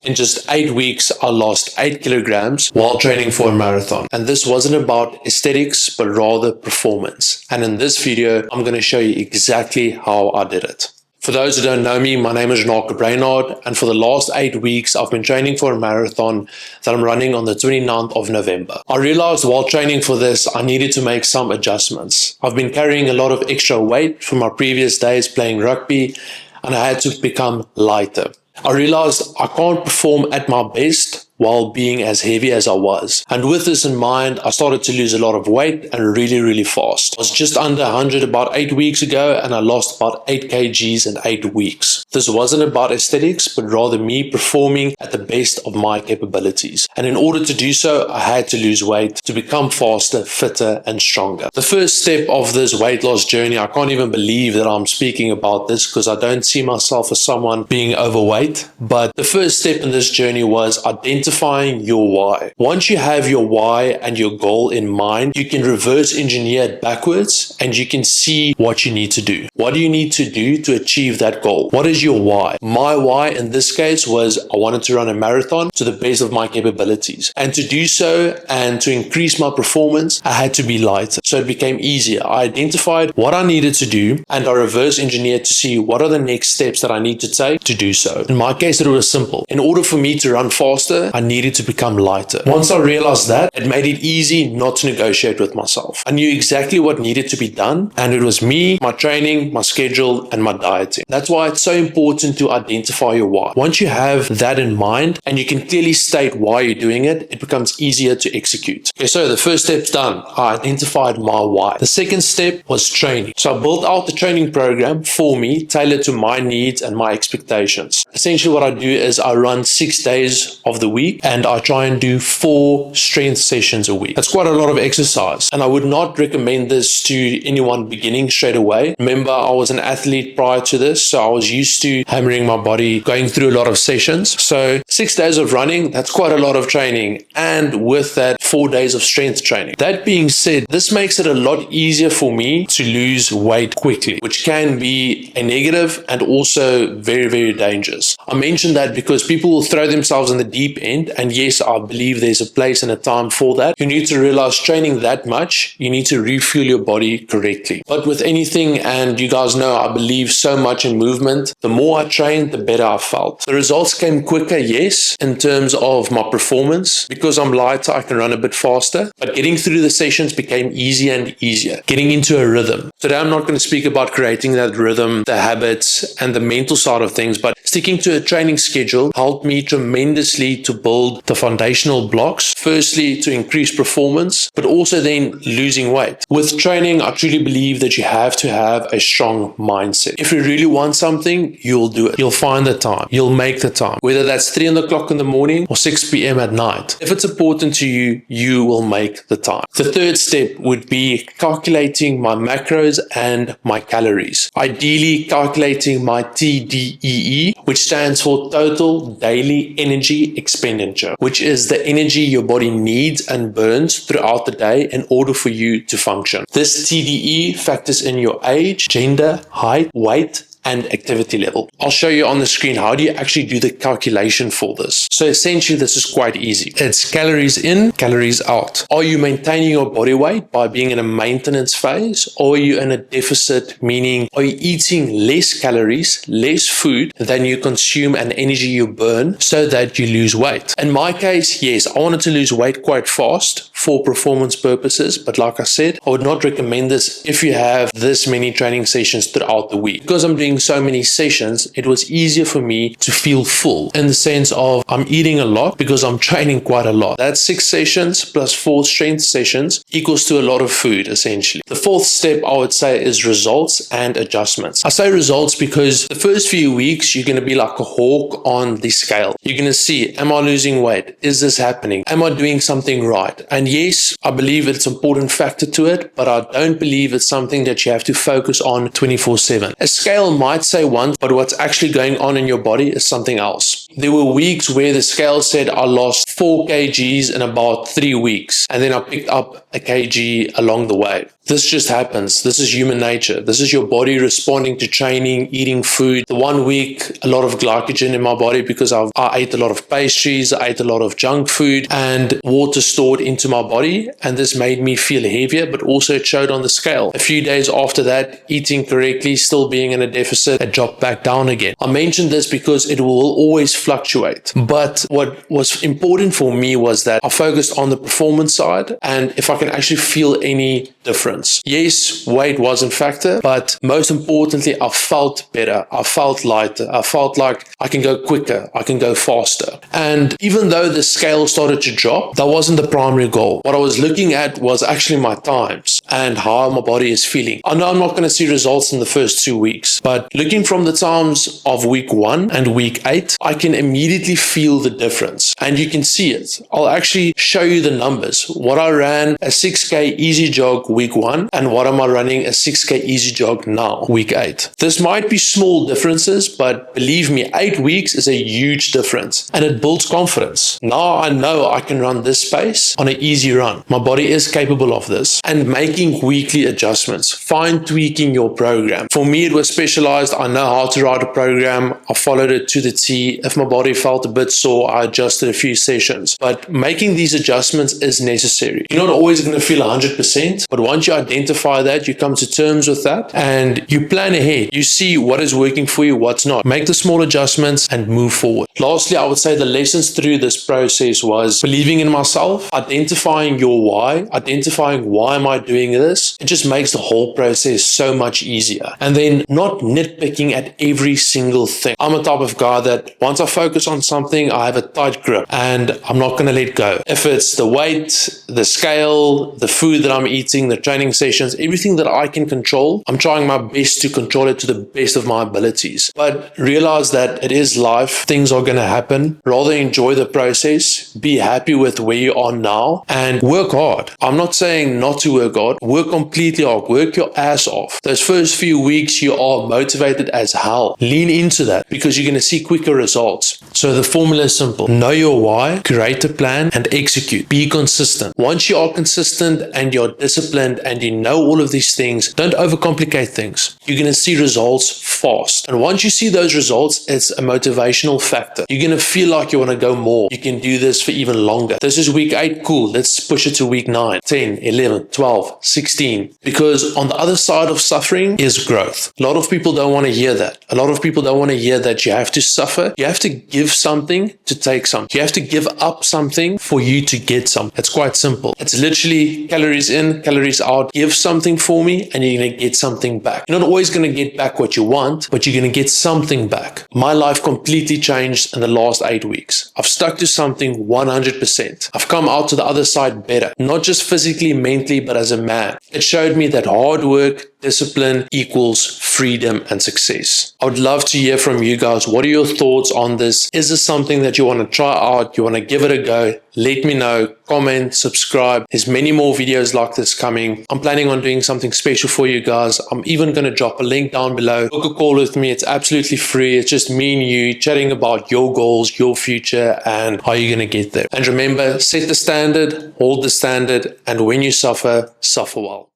In just 8 weeks, I lost 8 kilograms while training for a marathon. And this wasn't about aesthetics, but rather performance. And in this video, I'm going to show you exactly how I did it. For those who don't know me, my name is Renalke Brainard, and for the last 8 weeks, I've been training for a marathon that I'm running on the 29th of November. I realized while training for this, I needed to make some adjustments. I've been carrying a lot of extra weight from my previous days playing rugby, and I had to become lighter. I realized I can't perform at my best while being as heavy as I was. And with this in mind, I started to lose a lot of weight and really fast. I was just under 100 about 8 weeks ago, and I lost about 8 kgs in 8 weeks. This wasn't about aesthetics, but rather me performing at the best of my capabilities. And in order to do so, I had to lose weight to become faster, fitter, and stronger. The first step of this weight loss journey, I can't even believe that I'm speaking about this because I don't see myself as someone being overweight. But the first step in this journey was identifying your why. Once you have your why and your goal in mind, you can reverse engineer it backwards and you can see what you need to do. What do you need to do to achieve that goal? What is your why? My why in this case was I wanted to run a marathon to the best of my capabilities. And to do so and to increase my performance, I had to be lighter. So it became easier. I identified what I needed to do and I reverse engineered to see what are the next steps that I need to take to do so. In my case, it was simple. In order for me to run faster, I needed to become lighter. Once I realized that, it made it easy not to negotiate with myself. I knew exactly what needed to be done, and it was me, my training, my schedule, and my dieting. That's why it's so important to identify your why. Once you have that in mind and you can clearly state why you're doing it, it becomes easier to execute. Okay, so the first step's done. I identified my why. The second step was training. So I built out the training program for me, tailored to my needs and my expectations. Essentially what I do is I run 6 days of the week and I try and do 4 strength sessions a week. That's quite a lot of exercise, and I would not recommend this to anyone beginning straight away. Remember, I was an athlete prior to this, so I was used to hammering my body, going through a lot of sessions. So 6 days of running, that's quite a lot of training, and with that 4 days of strength training. That being said, this makes it a lot easier for me to lose weight quickly, which can be a negative and also very dangerous. I mentioned that because people will throw themselves in the deep end, and yes, I believe there's a place and a time for that. You need to realize training that much, you need to refuel your body correctly. But with anything, and you guys know I believe so much in movement, the more I trained, the better I felt. The results came quicker, yes, in terms of my performance. Because I'm lighter, I can run a bit faster, but getting through the sessions became easier and easier, getting into a rhythm. Today I'm not going to speak about creating that rhythm, the habits, and the mental side of things, but sticking to a training schedule helped me tremendously to build the foundational blocks. Firstly, to increase performance, but also then losing weight. With training, I truly believe that you have to have a strong mindset. If you really want something, you'll do it. You'll find the time. You'll make the time. Whether that's 3 o'clock in the morning or 6 p.m. at night. If it's important to you, you will make the time. The third step would be calculating my macros and my calories. Ideally, calculating my TDEE, which stands for Total Daily Energy Expenditure, which is the energy your body needs and burns throughout the day in order for you to function. This TDE factors in your age, gender, height, weight, and activity level. I'll show you on the screen how do you actually do the calculation for this. So essentially this is quite easy. It's calories in, calories out. Are you maintaining your body weight by being in a maintenance phase, or are you in a deficit, meaning are you eating less calories, less food than you consume and energy you burn so that you lose weight? In my case, yes, I wanted to lose weight quite fast for performance purposes, but like I said, I would not recommend this if you have this many training sessions throughout the week. Because I'm doing so many sessions, it was easier for me to feel full in the sense of I'm eating a lot because I'm training quite a lot. That's 6 sessions plus 4 strength sessions equals to a lot of food essentially. The fourth step I would say is results and adjustments. I say results because the first few weeks you're going to be like a hawk on the scale. You're going to see, am I losing weight? Is this happening? Am I doing something right? And yes, I believe it's an important factor to it, but I don't believe it's something that you have to focus on 24/7. A scale might say one, but what's actually going on in your body is something else. There were weeks where the scale said I lost 4 kgs in about 3 weeks, and then I picked up a kg along the way. This just happens. This is human nature. This is your body responding to training, eating food. The 1 week, a lot of glycogen in my body because I ate a lot of pastries, I ate a lot of junk food, and water stored into my body, and this made me feel heavier, but also it showed on the scale. A few days after that, eating correctly, still being in a deficit, it dropped back down again. I mentioned this because it will always fluctuate, but what was important for me was that I focused on the performance side, and if I can actually feel any difference. Yes, weight was a factor, but most importantly, I felt better. I felt lighter. I felt like I can go quicker. I can go faster. And even though the scale started to drop, that wasn't the primary goal. What I was looking at was actually my times and how my body is feeling. I know I'm not going to see results in the first 2 weeks, but looking from the times of week 1 and week 8, I can immediately feel the difference, and you can see it. I'll actually show you the numbers. What I ran a 6K easy jog week 1 and what am I running a 6K easy jog now, week 8. This might be small differences, but believe me, 8 weeks is a huge difference, and it builds confidence. Now I know I can run this pace on an easy run. My body is capable of this. And making weekly adjustments, fine tweaking your program. For me, it was specialized. I know how to write a program. I followed it to the T. If my body felt a bit sore, I adjusted a few sessions. But making these adjustments is necessary. You're not always going to feel 100%, but once you identify that, you come to terms with that, and you plan ahead. You see what is working for you, what's not. Make the small adjustments and move forward. Lastly, I would say the lessons through this process was believing in myself, identifying your why, identifying why am I doing this. It just makes the whole process so much easier. And then not nitpicking at every single thing. I'm a type of guy that once I focus on something, I have a tight grip and I'm not going to let go. If it's the weight, the scale, the food that I'm eating, the training sessions, everything that I can control, I'm trying my best to control it to the best of my abilities. But realize that it is life. Things are going to happen. Rather enjoy the process, be happy with where you are now, and work hard. I'm not saying not to work hard. Work completely hard. Work your ass off. Those first few weeks, you are motivated as hell. Lean into that because you're going to see quicker results. So the formula is simple. Know your why, create a plan, and execute. Be consistent. Once you are consistent and you're disciplined and you know all of these things, don't overcomplicate things. You're going to see results fast. And once you see those results, it's a motivational factor. You're going to feel like you want to go more. You can do this for even longer. This is week 8. Cool. Let's push it to week 9, 10, 11, 12, 16. Because on the other side of suffering is growth. A lot of people don't want to hear that. A lot of people don't want to hear that you have to suffer. You have to give something to take something. You have to give up something for you to get something. It's quite simple. It's literally calories in, calories out. Give something for me and you're going to get something back. You're not always going to get back what you want, but you're going to get something back. My life completely changed in the last 8 weeks. I've stuck to something 100%. I've come out to the other side better, not just physically, mentally, but as a man. It showed me that hard work, discipline equals freedom and success. I would love to hear from you guys. What are your thoughts on this? Is this something that you want to try out? You want to give it a go? Let me know. Comment, subscribe. There's many more videos like this coming. I'm planning on doing something special for you guys. I'm even going to drop a link down below. Book a call with me. It's absolutely free. It's just me and you chatting about your goals, your future, and how you're going to get there. And remember, set the standard, hold the standard, and when you suffer, suffer well.